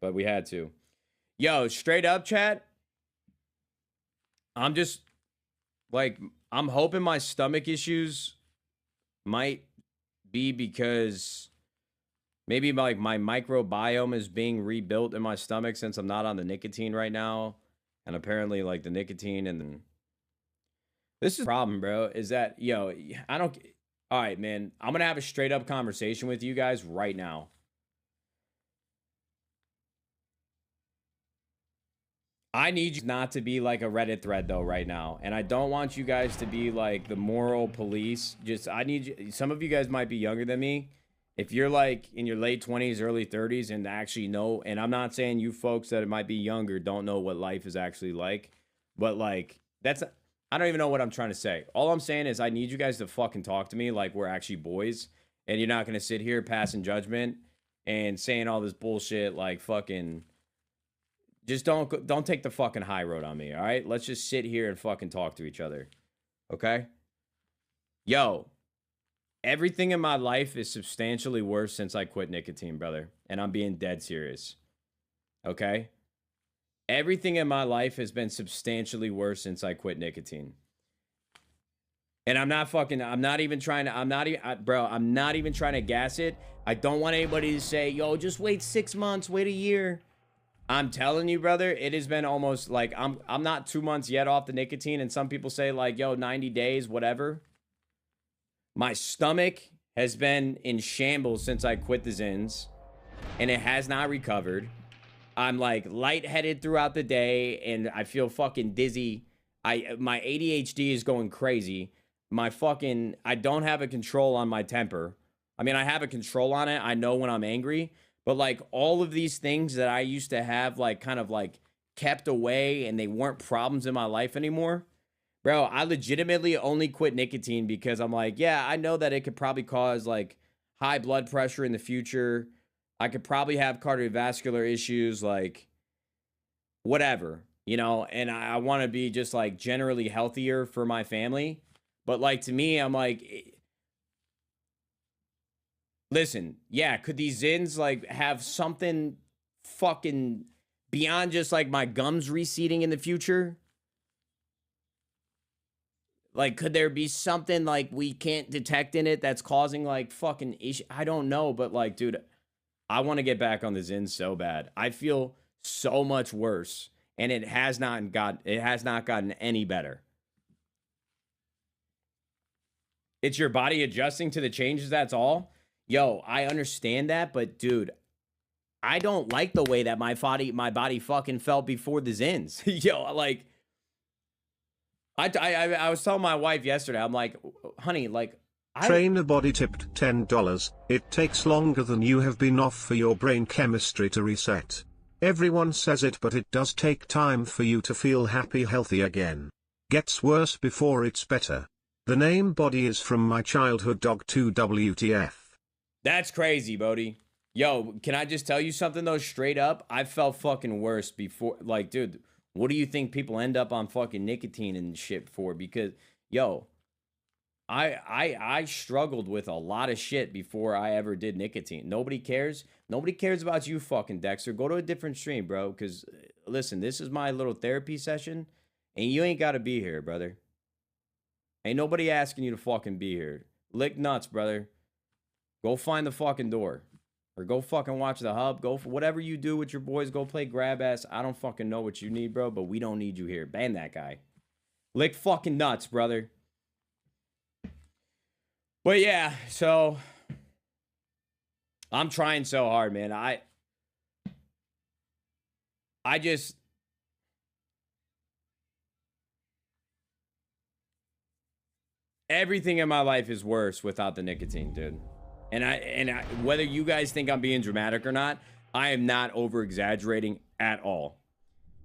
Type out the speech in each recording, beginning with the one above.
but we had to. Yo, straight up, chat. I'm just like, I'm hoping my stomach issues might be because maybe like my microbiome is being rebuilt in my stomach since I'm not on the nicotine right now. And apparently, like the nicotine and this is the problem, bro, is that, yo, I don't. All right, man. I'm going to have a straight up conversation with you guys right now. I need you not to be like a Reddit thread though right now. And I don't want you guys to be like the moral police. Just, I need you. Some of you guys might be younger than me. If you're like in your late 20s, early 30s and actually know, and I'm not saying you folks that might be younger don't know what life is actually like, but like that's, I don't even know what I'm trying to say. All I'm saying is I need you guys to fucking talk to me like we're actually boys, and you're not going to sit here passing judgment and saying all this bullshit like fucking, just don't take the fucking high road on me, all right? Let's just sit here and fucking talk to each other. Okay? Yo, everything in my life is substantially worse since I quit nicotine, brother. And I'm being dead serious. Okay? Everything in my life has been substantially worse since I quit nicotine. And I'm not even trying to gas it. I don't want anybody to say, yo, just wait 6 months, wait a year. I'm telling you, brother, it has been almost like I'm not 2 months yet off the nicotine. And some people say like, yo, 90 days, whatever. My stomach has been in shambles since I quit the Zins, and it has not recovered. I'm like lightheaded throughout the day, and I feel fucking dizzy. My ADHD is going crazy. I don't have a control on my temper. I mean, I have a control on it. I know when I'm angry, but like all of these things that I used to have like kind of like kept away and they weren't problems in my life anymore. Bro, I legitimately only quit nicotine because I'm like, yeah, I know that it could probably cause like high blood pressure in the future. I could probably have cardiovascular issues, like whatever, you know, and I want to be just like generally healthier for my family. But like to me, I'm like, listen, yeah, could these Zins like have something fucking beyond just like my gums receding in the future? Like, could there be something like we can't detect in it that's causing like fucking issue? I don't know, but like, dude, I want to get back on the Zins so bad. I feel so much worse, and it has not gotten any better. It's your body adjusting to the changes, that's all. Yo, I understand that, but dude, I don't like the way that my body fucking felt before the Zins. Yo, like I was telling my wife yesterday, I'm like, honey, like Trainer body tipped $10. It takes longer than you have been off for your brain chemistry to reset. Everyone says it, but it does take time for you to feel happy, healthy again. Gets worse before it's better. The name Body is from my childhood dog 2WTF. That's crazy, Bodie. Yo, can I just tell you something though, straight up? I felt fucking worse before. Like, dude, what do you think people end up on fucking nicotine and shit for? Because, yo, I struggled with a lot of shit before I ever did nicotine. Nobody cares. Nobody cares about you, fucking Dexter. Go to a different stream, bro. Because, listen, this is my little therapy session, and you ain't got to be here, brother. Ain't nobody asking you to fucking be here. Lick nuts, brother. Go find the fucking door. Or go fucking watch the hub. Go for whatever you do with your boys. Go play grab ass. I don't fucking know what you need, bro, but we don't need you here. Ban that guy. Lick fucking nuts, brother. But yeah, so I'm trying so hard, man. I just everything in my life is worse without the nicotine, dude. And I whether you guys think I'm being dramatic or not, I am not over exaggerating at all.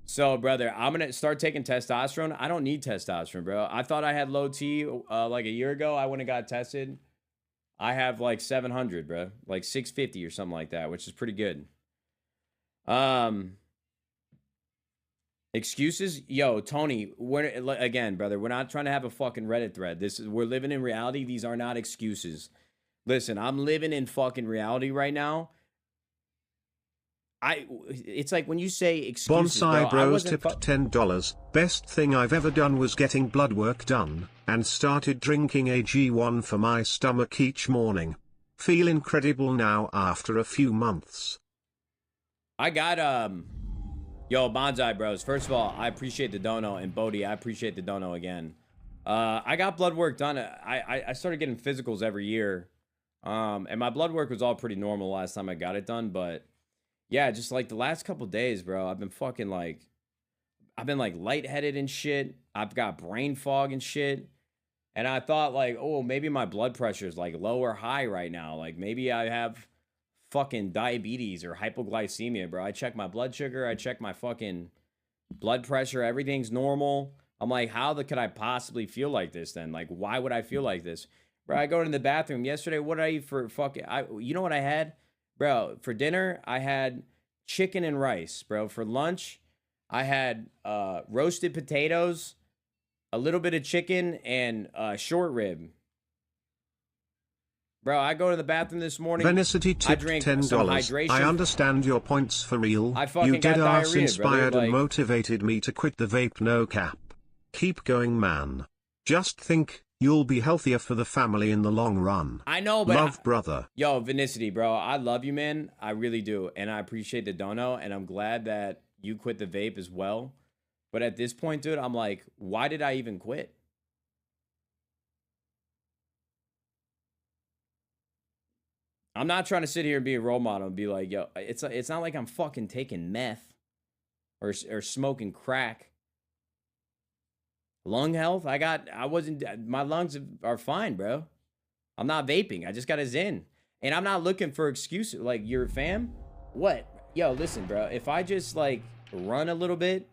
So, brother, I'm gonna start taking testosterone. I don't need testosterone, bro. I thought I had low T like a year ago. I went and got tested. I have like 700, bro, like 650 or something like that, which is pretty good. Excuses, yo, Tony. Again, brother. We're not trying to have a fucking Reddit thread. We're living in reality. These are not excuses. Listen, I'm living in fucking reality right now. It's like when you say excuses, bro, Bonsai I Bros wasn't tipped $10. Best thing I've ever done was getting blood work done, and started drinking AG1 for my stomach each morning. Feel incredible now after a few months. I got yo, Bonsai Bros. First of all, I appreciate the dono, and Bodhi, I appreciate the dono again. I got blood work done. I started getting physicals every year. And my blood work was all pretty normal last time I got it done, but yeah, just like the last couple days, bro, I've been like lightheaded and shit. I've got brain fog and shit. And I thought like, oh, maybe my blood pressure is like low or high right now. Like maybe I have fucking diabetes or hypoglycemia, bro. I check my blood sugar, I check my fucking blood pressure, everything's normal. I'm like, could I possibly feel like this then? Like, why would I feel like this? Bro, I go to the bathroom yesterday. What did I eat for you know what I had? Bro, for dinner, I had chicken and rice, bro. For lunch, I had roasted potatoes, a little bit of chicken, and short rib. Bro, I go to the bathroom this morning. Venicity tipped $10. I understand your points for real. You dead ass inspired and motivated me to quit the vape, no cap. Keep going, man. Just think, you'll be healthier for the family in the long run. I know, but love, brother. Yo, Venicity, bro, I love you, man. I really do, and I appreciate the dono, and I'm glad that you quit the vape as well. But at this point, dude, I'm like, why did I even quit? I'm not trying to sit here and be a role model and be like, yo, it's not like I'm fucking taking meth or smoking crack. Lung health, my lungs are fine, bro. I'm not vaping. I just got a Zyn. And I'm not looking for excuses. Like, your fam? What? Yo, listen, bro. If I just, like, run a little bit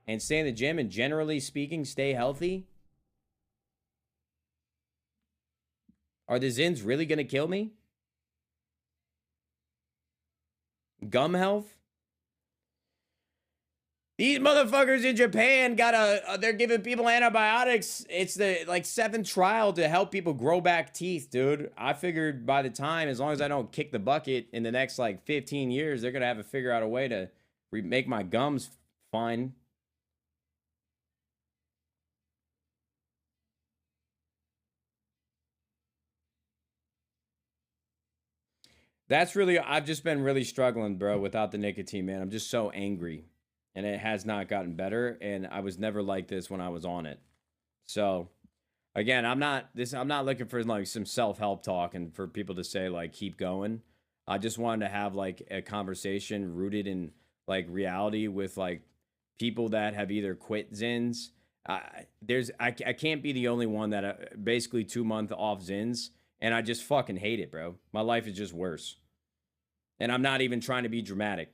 and stay in the gym and generally speaking, stay healthy, are the Zyns really going to kill me? Gum health? These motherfuckers in Japan they're giving people antibiotics. It's the like 7th trial to help people grow back teeth, dude. I figured by the time, as long as I don't kick the bucket in the next like 15 years, they're gonna have to figure out a way to make my gums fine. I've just been really struggling, bro, without the nicotine, man. I'm just so angry. And it has not gotten better, and I was never like this when I was on it. So, again, I'm not looking for like some self-help talk and for people to say like keep going. I just wanted to have like a conversation rooted in like reality with like people that have either quit Zins. I can't be the only one that basically 2-month off Zins, and I just fucking hate it, bro. My life is just worse. And I'm not even trying to be dramatic.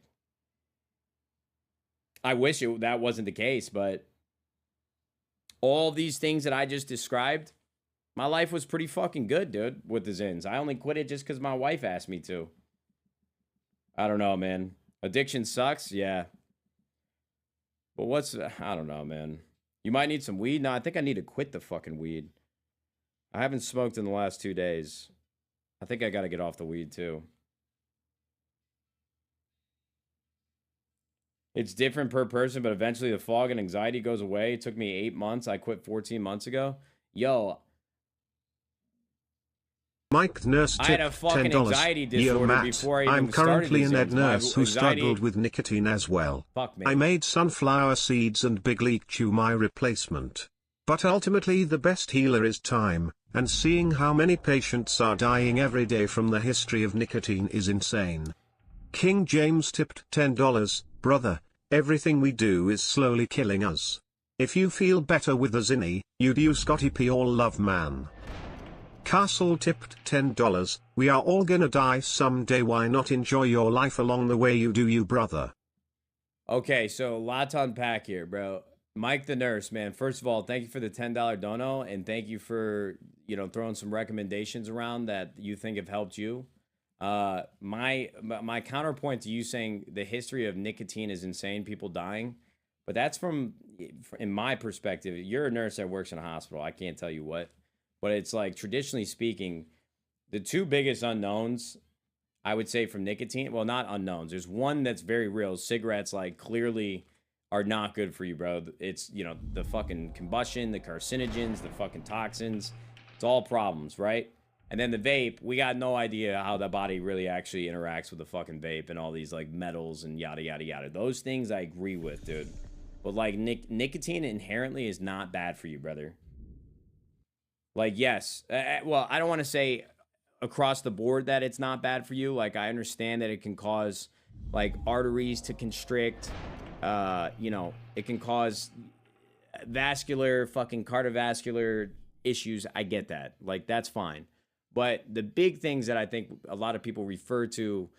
I wish that wasn't the case, but all these things that I just described, my life was pretty fucking good, dude, with the Zins. I only quit it just because my wife asked me to. I don't know, man. Addiction sucks, yeah. But I don't know, man. You might need some weed. No, I think I need to quit the fucking weed. I haven't smoked in the last 2 days. I think I got to get off the weed, too. It's different per person, but eventually the fog and anxiety goes away. It took me 8 months. I quit 14 months ago. Yo. Mike Nurse tipped $10. I had a fucking anxiety disorder Matt, before I even I'm currently an Ed Nurse who anxiety... struggled with nicotine as well. Fuck me. I made sunflower seeds and big leaf chew my replacement. But ultimately the best healer is time, and seeing how many patients are dying every day from the history of nicotine is insane. King James tipped $10. Brother, everything we do is slowly killing us. If you feel better with a zinni, you do Scotty P. All love, man. Castle tipped $10. We are all gonna die someday. Why not enjoy your life along the way you do, you brother? Okay, so a lot to unpack here, bro. Mike the Nurse, man. First of all, thank you for the $10 dono, and thank you for, throwing some recommendations around that you think have helped you. My counterpoint to you saying the history of nicotine is insane, people dying, but that's in my perspective. You're a nurse that works in a hospital. I can't tell you what, but it's like, traditionally speaking, the two biggest unknowns, I would say from nicotine. Well, not unknowns. There's one that's very real. Cigarettes, like, clearly are not good for you, bro. It's, you know, the fucking combustion, the carcinogens, the fucking toxins. It's all problems, right? And then the vape, we got no idea how the body really actually interacts with the fucking vape and all these, like, metals and yada, yada, yada. Those things I agree with, dude. But, like, nicotine inherently is not bad for you, brother. Like, yes. Well, I don't want to say across the board that it's not bad for you. Like, I understand that it can cause, like, arteries to constrict. You know, it can cause vascular, fucking cardiovascular issues. I get that. Like, that's fine. But the big things that I think a lot of people refer to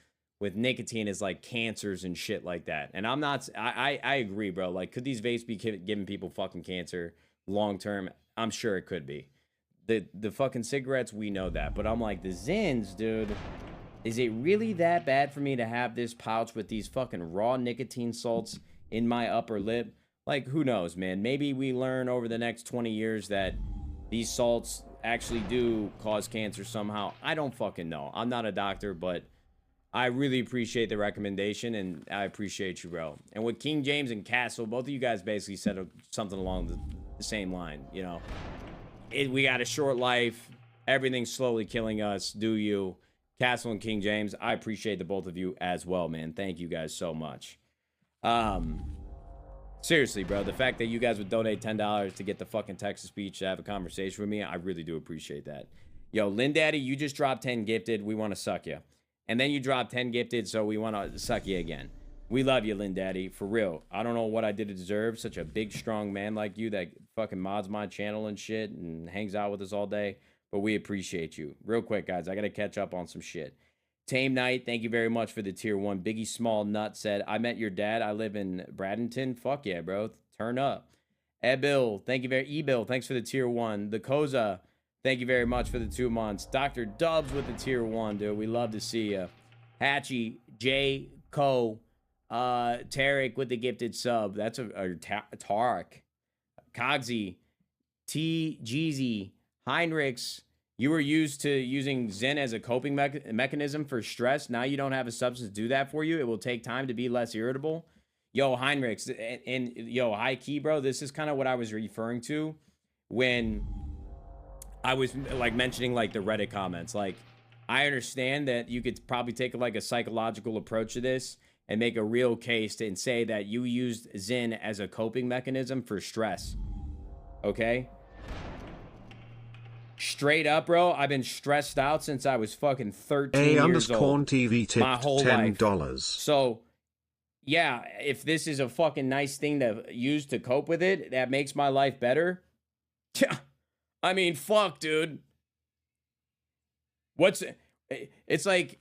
with nicotine is like cancers and shit like that. And I'm not, I agree, bro. Like, could these vapes be giving people fucking cancer long term? I'm sure it could be. The fucking cigarettes, we know that. But I'm like, the Zins, dude, is it really that bad for me to have this pouch with these fucking raw nicotine salts in my upper lip? Like, who knows, man? Maybe we learn over the next 20 years that these salts actually do cause cancer somehow. I don't fucking know. I'm not a doctor, but I really appreciate the recommendation, and I appreciate you, bro. And with King James and Castle, both of you guys basically said something along the same line, you know. We got a short life. Everything's slowly killing us. Do you? Castle and King James, I appreciate the both of you as well, man. Thank you guys so much. Seriously, bro, the fact that you guys would donate $10 to get the fucking text to speech to have a conversation with me, I really do appreciate that. Yo, Lynn Daddy, you just dropped 10 gifted. We want to suck you. And then you dropped 10 gifted, so we want to suck you again. We love you, Lynn Daddy, for real. I don't know what I did to deserve such a big, strong man like you that fucking mods my channel and shit and hangs out with us all day. But we appreciate you. Real quick, guys, I got to catch up on some shit. Tame Knight, thank you very much for the tier 1. Biggie Small Nut said, I met your dad. I live in Bradenton. Fuck yeah, bro. Turn up. Ebil, thank you Ebil, thanks for the tier 1. The Koza, thank you very much for the 2 months. Dr. Dubs with the tier 1, dude. We love to see you. Hatchie, J. Co. Tarek with the gifted sub. That's Tarek. Cogsy, T. Jeezy, Heinrichs. You were used to using Zen as a coping mechanism for stress. Now you don't have a substance to do that for you. It will take time to be less irritable. Yo, Heinrichs, and yo, high key, bro, this is kind of what I was referring to when I was like mentioning like the Reddit comments. Like, I understand that you could probably take like a psychological approach to this and make a real case and say that you used Zen as a coping mechanism for stress. Okay? Straight up, bro, I've been stressed out since I was fucking 13 years old. TV tip my whole $10. life. So, yeah, if this is a fucking nice thing to use to cope with it, that makes my life better. Yeah, I mean, fuck, dude. It's like,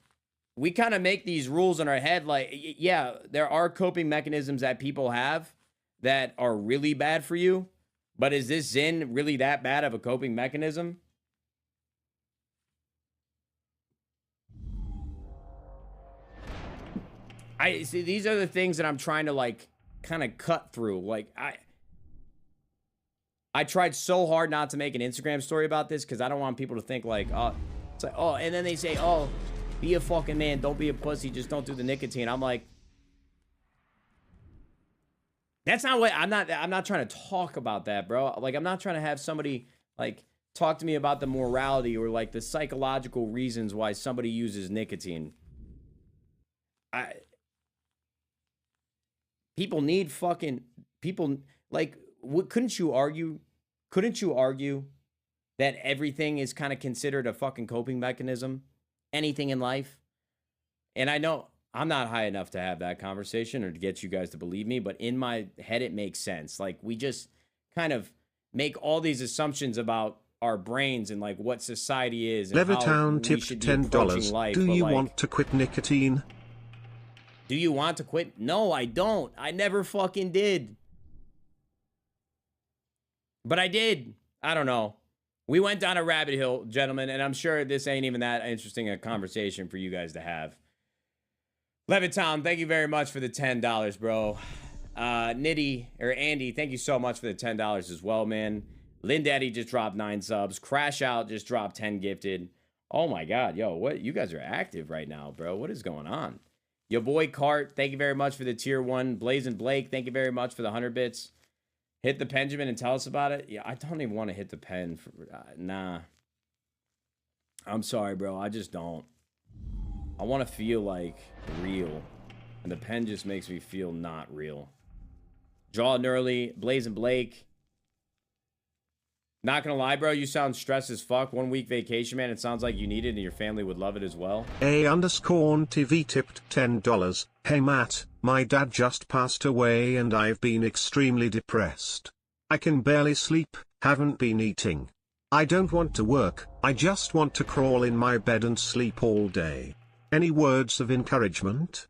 we kind of make these rules in our head. Like, yeah, there are coping mechanisms that people have that are really bad for you. But is this Zen really that bad of a coping mechanism? I see, these are the things that I'm trying to like kind of cut through. Like, I tried so hard not to make an Instagram story about this because I don't want people to think like, oh, it's like, oh, and then they say, oh, be a fucking man, don't be a pussy, just don't do the nicotine. I'm like, that's not what I'm not trying to talk about that, bro. Like, I'm not trying to have somebody like talk to me about the morality or like the psychological reasons why somebody uses nicotine. People need fucking people like couldn't you argue that everything is kind of considered a fucking coping mechanism? Anything in life? And I know I'm not high enough to have that conversation or to get you guys to believe me, but in my head it makes sense. Like, we just kind of make all these assumptions about our brains and like what society is and Levittown tipped $10. Life, do you like, want to quit nicotine? Do you want to quit? No, I don't. I never fucking did. But I did. I don't know. We went down a rabbit hole, gentlemen, and I'm sure this ain't even that interesting a conversation for you guys to have. Levittown, thank you very much for the $10, bro. Nitty, or Andy, thank you so much for the $10 as well, man. Lynn Daddy just dropped 9 subs. Crash Out just dropped 10 gifted. Oh my God, yo, what? You guys are active right now, bro. What is going on? Your boy Cart, thank you very much for the tier 1. Blazing Blake, thank you very much for the 100 bits. Hit the Benjamin and tell us about it. Yeah, I don't even want to hit the pen. Nah. I'm sorry, bro. I just don't. I want to feel like real. And the pen just makes me feel not real. Draw it early. Blazing Blake. Not gonna lie, bro, you sound stressed as fuck. 1 week vacation, man. It sounds like you need it and your family would love it as well. A_TV tipped $10. Hey Matt, my dad just passed away and I've been extremely depressed. I can barely sleep, haven't been eating. I don't want to work, I just want to crawl in my bed and sleep all day. Any words of encouragement?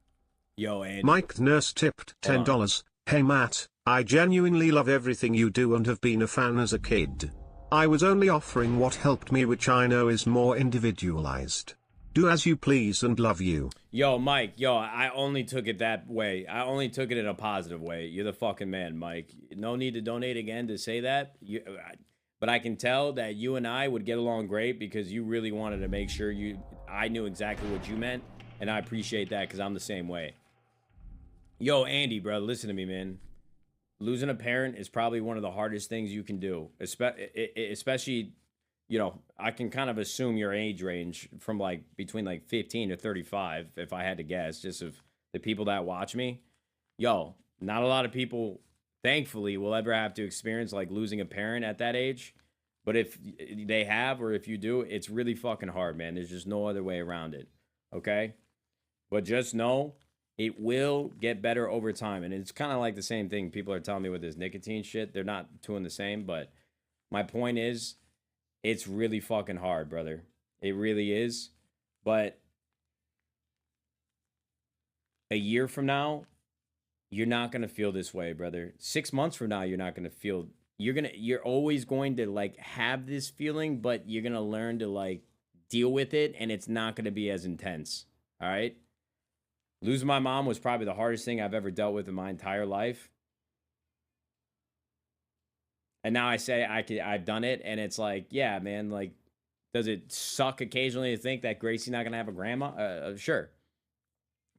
Yo, Andy. Mike Nurse tipped $10. Hey Matt, I genuinely love everything you do and have been a fan as a kid. I was only offering what helped me, which I know is more individualized. Do as you please and love you. Yo, Mike, yo, I only took it that way. I only took it in a positive way. You're the fucking man, Mike. No need to donate again to say that. But I can tell that you and I would get along great because you really wanted to make sure I knew exactly what you meant. And I appreciate that because I'm the same way. Yo, Andy, bro, listen to me, man. Losing a parent is probably one of the hardest things you can do, especially, you know, I can kind of assume your age range from like between like 15 to 35, if I had to guess, just of the people that watch me. Yo, not a lot of people, thankfully, will ever have to experience like losing a parent at that age. But if they have, or if you do, it's really fucking hard, man. There's just no other way around it. Okay? But just know, it will get better over time. And it's kind of like the same thing people are telling me with this nicotine shit. They're not two in the same, but my point is, it's really fucking hard, brother. It really is. But a year from now, you're not going to feel this way, brother. 6 months from now, you're not going to feel, you're always going to like have this feeling, but you're going to learn to like deal with it. And it's not going to be as intense. All right. Losing my mom was probably the hardest thing I've ever dealt with in my entire life. And now I say I've done it, and it's like, yeah, man, like, does it suck occasionally to think that Gracie's not going to have a grandma? Sure.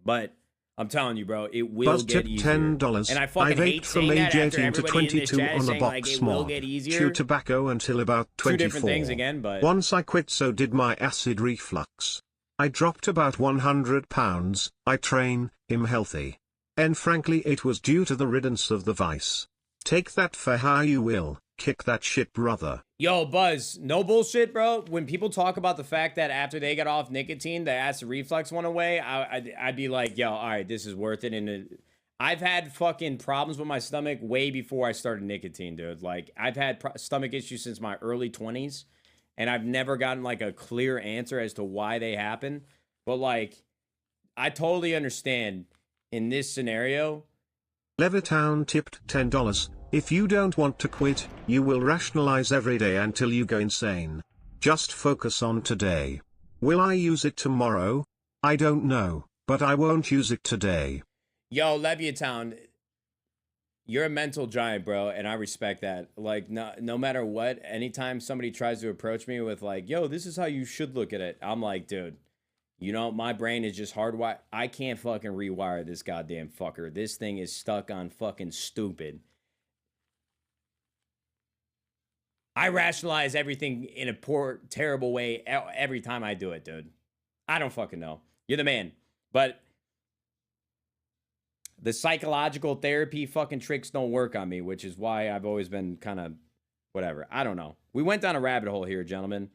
But I'm telling you, bro, it will Buzz get tip easier. $10. And I fucking hate from saying that age after 18 to everybody in this 22 chat is on a saying, like, box it will mod. get easier. Chew tobacco until about 24. Two different things again, but Once I quit, so did my acid reflux. I dropped about 100 pounds, I train, am healthy. And frankly it was due to the riddance of the vice. Take that for how you will, kick that shit, brother. Yo, Buzz, no bullshit, bro. When people talk about the fact that after they got off nicotine, the acid reflux went away, I'd be like, yo, all right, this is worth it. And I've had fucking problems with my stomach way before I started nicotine, dude. Like, I've had stomach issues since my early 20s. And I've never gotten like a clear answer as to why they happen. But like, I totally understand in this scenario. Levittown tipped $10. If you don't want to quit, you will rationalize every day until you go insane. Just focus on today. Will I use it tomorrow? I don't know, but I won't use it today. Yo, Levittown, you're a mental giant, bro, and I respect that. Like, no matter what, anytime somebody tries to approach me with like, yo, this is how you should look at it, I'm like, dude, you know, my brain is just hardwired. I can't fucking rewire this goddamn fucker. This thing is stuck on fucking stupid. I rationalize everything in a poor, terrible way every time I do it, dude. I don't fucking know. You're the man. But the psychological therapy fucking tricks don't work on me, which is why I've always been kind of whatever. I don't know. We went down a rabbit hole here, gentlemen.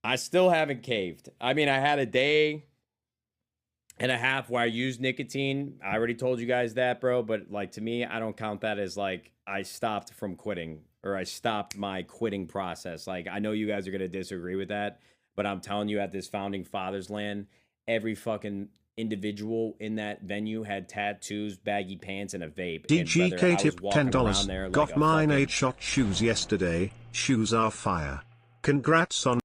I still haven't caved. I mean, I had a day and a half where I used nicotine. I already told you guys that, bro. But like, to me, I don't count that as like I stopped from quitting or I stopped my quitting process. Like, I know you guys are going to disagree with that, but I'm telling you, at this founding fathers land, every fucking individual in that venue had tattoos, baggy pants, and a vape. DGK tipped $10. Like got mine 8-shot shoes yesterday. Shoes are fire. Congrats on